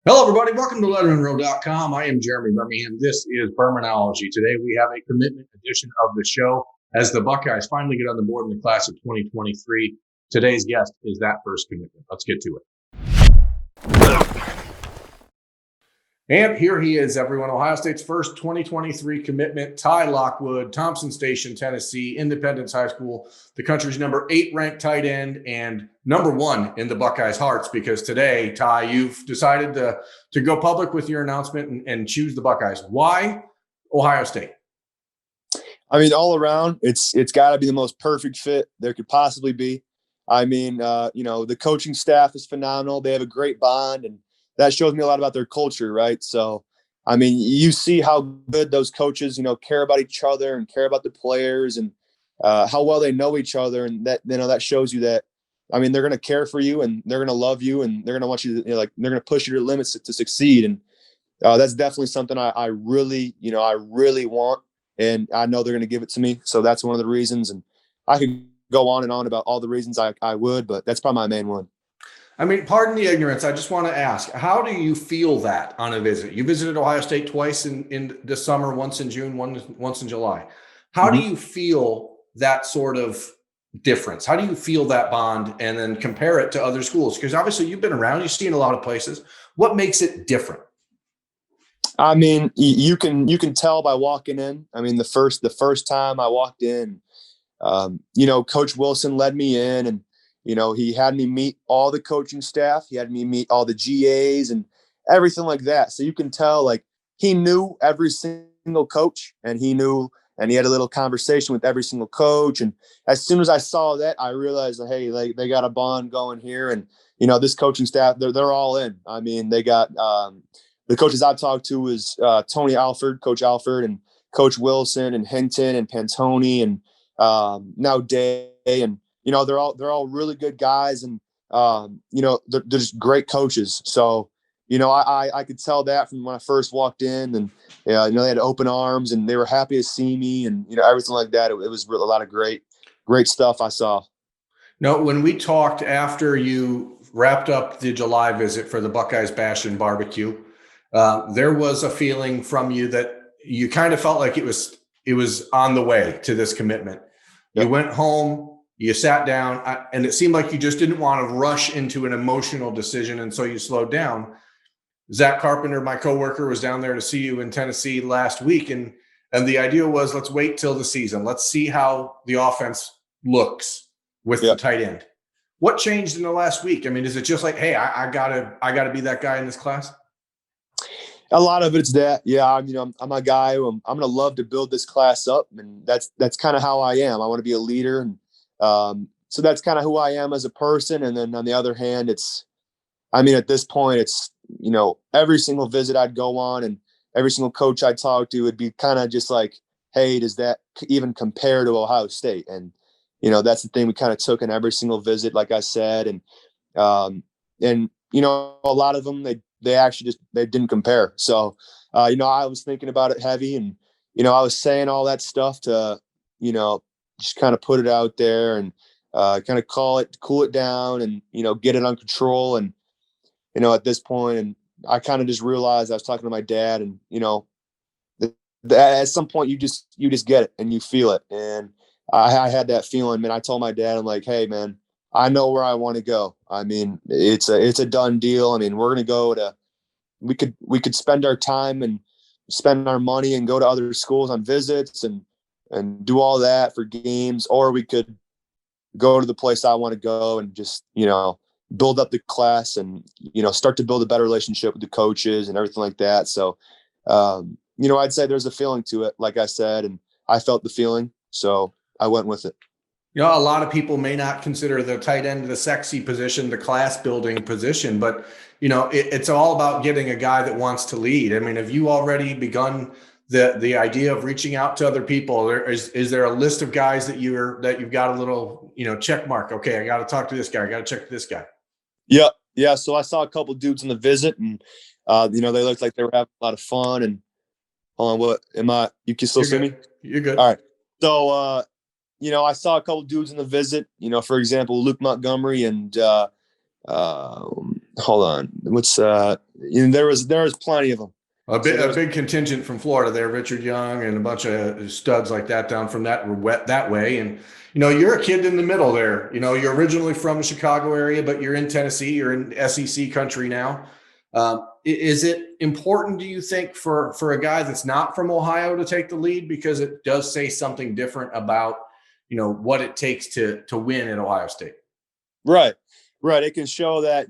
Hello, everybody. Welcome to LettermenRow.com. I am Jeremy Birmingham. This is Bermanology. Today, we have a commitment edition of the show as the Buckeyes finally get on the board in the class of 2023. Today's guest is that first commitment. Let's get to it. And here he is, everyone. Ohio State's first 2023 commitment, Ty Lockwood, Thompson Station, Tennessee, Independence High School, the country's number 8 ranked tight end and number 1 in the Buckeyes' hearts, because today, Ty, you've decided to go public with your announcement and choose the Buckeyes. Why Ohio State? I mean, all around, it's got to be the most perfect fit there could possibly be. I mean, the coaching staff is phenomenal. They have a great bond, and that shows me a lot about their culture, right? So, I mean, you see how good those coaches, care about each other and care about the players, and how well they know each other, and that shows you that. I mean, they're going to care for you, and they're going to love you, and they're going to want you to, they're going to push you to your limits to succeed, and that's definitely something I really want, and I know they're going to give it to me. So that's one of the reasons, and I could go on and on about all the reasons I would, but that's probably my main one. I mean, pardon the ignorance. I just want to ask, how do you feel that on a visit? You visited Ohio State twice in the summer, once in June, once in July. How do you feel that sort of difference? How do you feel that bond, and then compare it to other schools? Because obviously you've been around, you've seen a lot of places. What makes it different? I mean, you can tell by walking in. I mean, the first time I walked in, Coach Wilson led me in, and he had me meet all the coaching staff. He had me meet all the GAs and everything like that. So you can tell, like, he knew every single coach, and he had a little conversation with every single coach. And as soon as I saw that, I realized that, hey, like, they got a bond going here. And, this coaching staff, they're all in. I mean, they got the coaches I've talked to is Coach Alford, and Coach Wilson, and Hinton, and Pantoni, and now Day. And, they're all really good guys, and, they're just great coaches. So, I could tell that from when I first walked in, and, they had open arms, and they were happy to see me, and, everything like that. It was a lot of great stuff I saw. No, when we talked after you wrapped up the July visit for the Buckeyes Bash and Barbecue, there was a feeling from you that you kind of felt like it was on the way to this commitment. Yep. You went home, you sat down, and it seemed like you just didn't want to rush into an emotional decision, and so you slowed down. Zach Carpenter, my coworker, was down there to see you in Tennessee last week, and the idea was, let's wait till the season. Let's see how the offense looks with the tight end. What changed in the last week? I mean, is it just like, hey, I gotta be that guy in this class? A lot of it's that, yeah. I'm a guy who I'm going to love to build this class up, and that's kind of how I am. I want to be a leader, and so that's kind of who I am as a person. And then on the other hand, at this point, it's every single visit I'd go on, and every single coach I'd talk to would be kind of just like, hey, does that even compare to Ohio State? And that's the thing we kind of took in every single visit, like I said, and a lot of them they actually they didn't compare. So, I was thinking about it heavy, and, I was saying all that stuff to, just kind of put it out there, and kind of cool it down, and, get it on control. And, at this point, and I kind of just realized I was talking to my dad, and, at some point you just get it and you feel it. And I had that feeling, man. I told my dad, I'm like, hey, man, I know where I want to go. I mean, it's a done deal. I mean, we're going to go to, we could spend our time and spend our money and go to other schools on visits and do all that for games, or we could go to the place I want to go and just, build up the class and, start to build a better relationship with the coaches and everything like that. So, I'd say there's a feeling to it, like I said, and I felt the feeling. So I went with it. A lot of people may not consider the tight end the sexy position, the class building position, but it's all about getting a guy that wants to lead. I mean, have you already begun the idea of reaching out to other people? Is there a list of guys that you've got a little, check mark? Okay, I got to talk to this guy. I got to check this guy. Yeah. So I saw a couple dudes in the visit, and they looked like they were having a lot of fun. And hold on, you can still see me? You're good. All right. So I saw a couple dudes in the visit, for example, Luke Montgomery and hold on. there was plenty of them. A big contingent from Florida there, Richard Young and a bunch of studs like that down from that way. And, you're a kid in the middle there. You're originally from the Chicago area, but you're in Tennessee. You're in SEC country now. Is it important, do you think, for a guy that's not from Ohio to take the lead? Because it does say something different about, what it takes to win at Ohio State. Right. It can show that,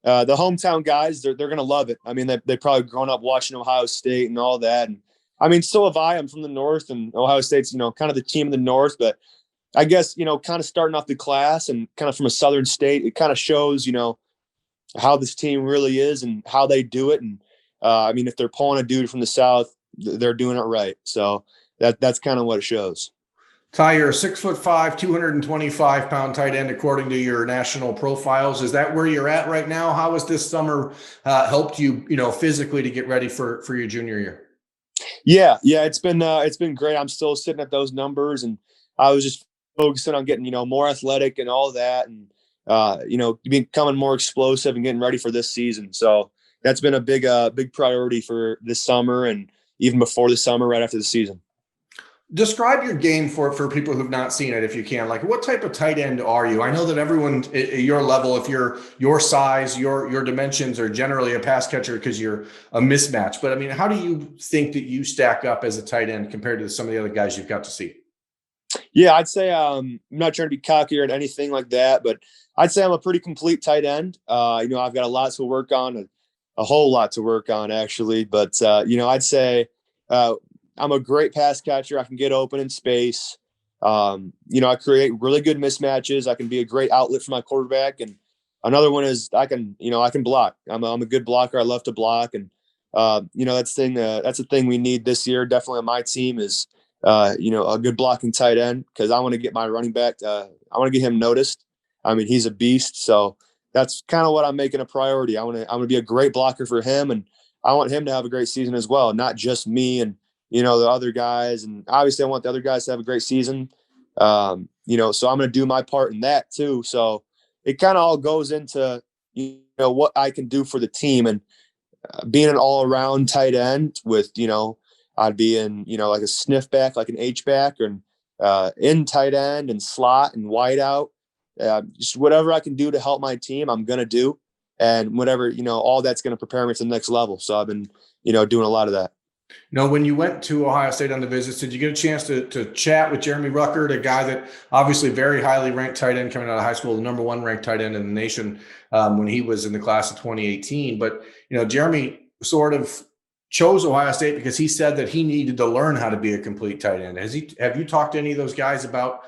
the hometown guys, they're going to love it. I mean, they probably grown up watching Ohio State and all that. And so have I. I'm from the North, and Ohio State's, kind of the team of the North. But I guess, kind of starting off the class and kind of from a Southern state, it kind of shows, how this team really is and how they do it. And if they're pulling a dude from the South, they're doing it right. So that's kind of what it shows. Ty, you're a 6'5", 225-pound tight end, according to your national profiles. Is that where you're at right now? How has this summer helped you, physically to get ready for your junior year? Yeah, it's been great. I'm still sitting at those numbers, and I was just focusing on getting, more athletic and all that, and becoming more explosive and getting ready for this season. So that's been a big priority for this summer, and even before the summer, right after the season. Describe your game for people who've not seen it, if you can. Like, what type of tight end are you? I know that everyone at your level, if you're your size, your dimensions are generally a pass catcher because you're a mismatch. But I mean, how do you think that you stack up as a tight end compared to some of the other guys you've got to see? Yeah, I'd say I'm not trying to be cocky or anything like that, but I'd say I'm a pretty complete tight end. I've got a lot to work on, a whole lot to work on actually. But I'd say I'm a great pass catcher. I can get open in space. I create really good mismatches. I can be a great outlet for my quarterback. And another one is I can block. I'm a good blocker. I love to block. And, that's the thing we need this year. Definitely on my team is, a good blocking tight end, because I want to get my running back. I want to get him noticed. I mean, he's a beast. So that's kind of what I'm making a priority. I'm going to be a great blocker for him. And I want him to have a great season as well. Not just me and, the other guys. And obviously I want the other guys to have a great season. So I'm going to do my part in that too. So it kind of all goes into, what I can do for the team, and being an all around tight end with, I'd be in, like a sniff back, like an H back, or in tight end and slot and wide out. Just whatever I can do to help my team, I'm going to do. And whatever, all that's going to prepare me for the next level. So I've been, doing a lot of that. When you went to Ohio State on the visits, did you get a chance to chat with Jeremy Ruckert, a guy that obviously very highly ranked tight end coming out of high school, the number one ranked tight end in the nation when he was in the class of 2018? But, Jeremy sort of chose Ohio State because he said that he needed to learn how to be a complete tight end. Have you talked to any of those guys about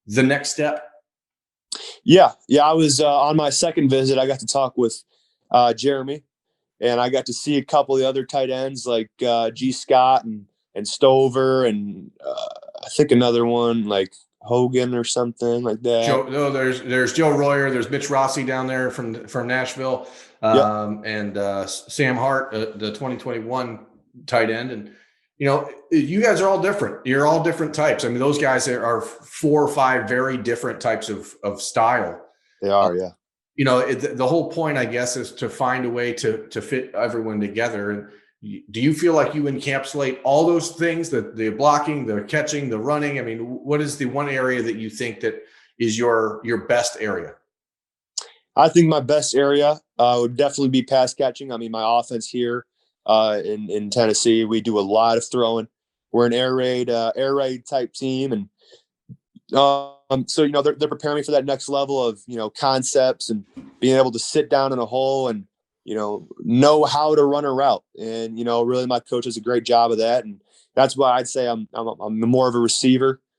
the next step? Yeah. I was on my second visit. I got to talk with Jeremy. And I got to see a couple of the other tight ends like G. Scott and Stover, and I think another one like Hogan or something like that. There's Joe Royer, there's Mitch Rossi down there from Nashville, and Sam Hart, the 2021 tight end. And you guys are all different. You're all different types. I mean, those guys are 4 or 5 very different types of style. They are, yeah. The whole point, I guess, is to find a way to fit everyone together. And do you feel like you encapsulate all those things, the blocking, the catching, the running? I mean, what is the one area that you think that is your best area? I think my best area would definitely be pass catching. I mean, my offense here in Tennessee, we do a lot of throwing. We're an air raid type team, and so they're preparing me for that next level of concepts and being able to sit down in a hole and know how to run a route. And really my coach does a great job of that, and that's why I'd say I'm more of a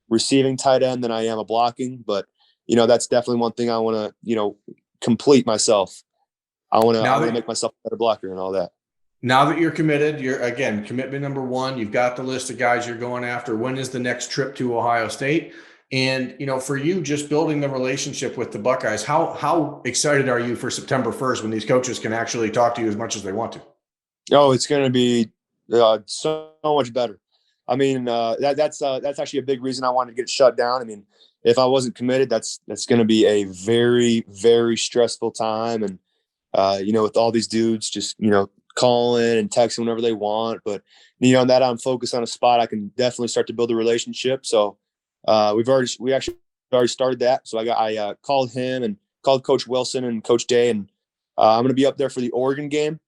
receiving tight end than I am a blocking. But that's definitely one thing I want to complete myself. I want to make myself a better blocker and all that. Now that you're committed, commitment number one. You've got the list of guys you're going after. When is the next trip to Ohio State? And, for you, just building the relationship with the Buckeyes, how excited are you for September 1st when these coaches can actually talk to you as much as they want to? Oh, it's going to be so much better. I mean, that's actually a big reason I wanted to get it shut down. I mean, if I wasn't committed, that's going to be a very, very stressful time. And, with all these dudes just, calling and texting whenever they want. But, that I'm focused on a spot, I can definitely start to build a relationship. So we actually already started that. So I called him and called Coach Wilson and Coach Day, and I'm going to be up there for the Oregon game.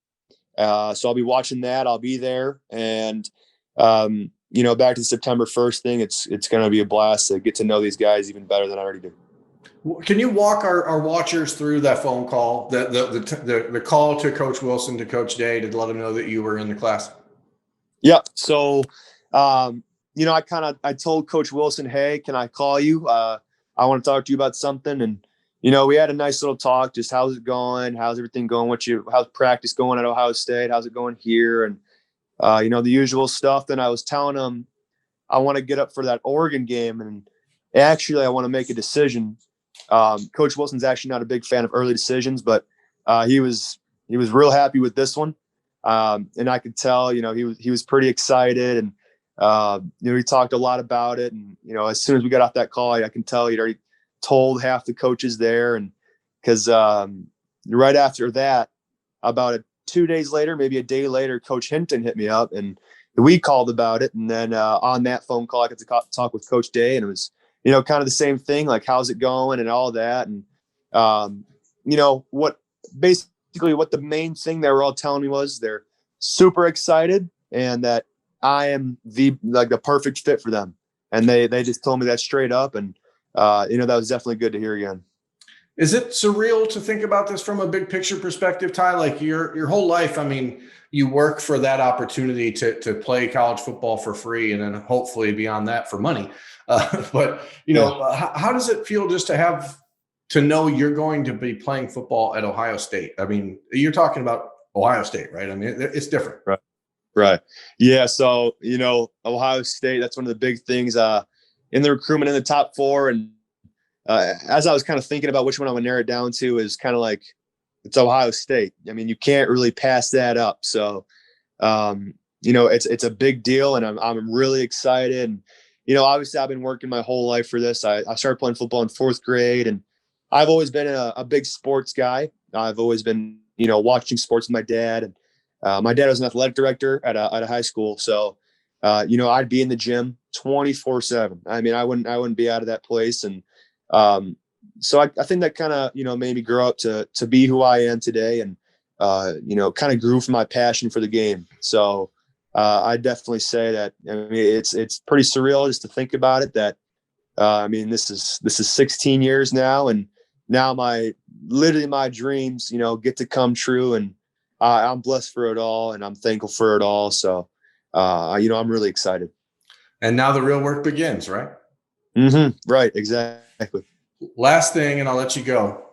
So I'll be watching that. I'll be there. And, back to the September 1st thing, it's going to be a blast to get to know these guys even better than I already do. Can you walk our watchers through that phone call, the call to Coach Wilson, to Coach Day, to let them know that you were in the class? Yeah. So, I told Coach Wilson, hey, can I call you? I want to talk to you about something. And, we had a nice little talk, just how's it going? How's everything going? How's practice going at Ohio State? How's it going here? And, the usual stuff. Then I was telling him I want to get up for that Oregon game. And actually, I want to make a decision. Coach Wilson's actually not a big fan of early decisions, but he was real happy with this one. And I could tell, he was pretty excited, and, he talked a lot about it. And, as soon as we got off that call, I can tell he'd already told half the coaches there. And because right after that, about 2 days later, maybe a day later, Coach Hinton hit me up and we called about it. And then on that phone call, I got to talk with Coach Day, and it was, kind of the same thing, like, how's it going and all that. And, what the main thing they were all telling me was they're super excited and that I am the perfect fit for them. And they just told me that straight up. And, that was definitely good to hear again. Is it surreal to think about this from a big picture perspective, Ty? Like, your whole life, I mean, you work for that opportunity to play college football for free, and then hopefully beyond that for money. But how does it feel just to know you're going to be playing football at Ohio State? I mean, you're talking about Ohio State, right? I mean, it's different. Right. Yeah. So, Ohio State, that's one of the big things in the recruitment in the top 4. And as I was kind of thinking about which one I would narrow it down to, is kind of like, it's Ohio State. I mean, you can't really pass that up. So, it's a big deal, and I'm really excited. And, obviously I've been working my whole life for this. I started playing football in 4th grade, and I've always been a big sports guy. I've always been, watching sports with my dad. And my dad was an athletic director at a high school. So, I'd be in the gym 24/7. I mean, I wouldn't be out of that place. And, so I think that kind of, made me grow up to be who I am today, and, kind of grew from my passion for the game. So, I definitely say that, I mean, it's pretty surreal just to think about it, that, this is 16 years now, and now my dreams, get to come true, and I'm blessed for it all, and I'm thankful for it all. So, I'm really excited. And now the real work begins, right? Mm-hmm. Right. Exactly. Last thing, and I'll let you go.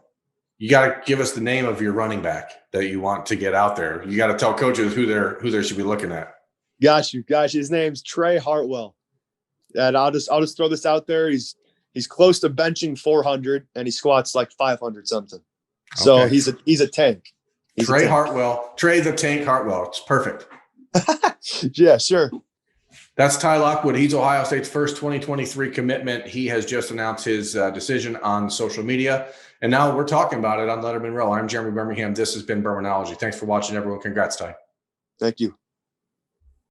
You got to give us the name of your running back that you want to get out there. You got to tell coaches who they should be looking at. Gosh, his name's Trey Hartwell. And I'll just throw this out there. He's close to benching 400, and he squats like 500 something. So okay. He's a tank. Trey Hartwell, Trey the Tank Hartwell. It's perfect. Yeah, sure. That's Ty Lockwood. He's Ohio State's first 2023 commitment. He has just announced his decision on social media, and now we're talking about it on Lettermen Row. I'm Jeremy Birmingham. This has been Birminology. Thanks for watching, everyone. Congrats, Ty. Thank you.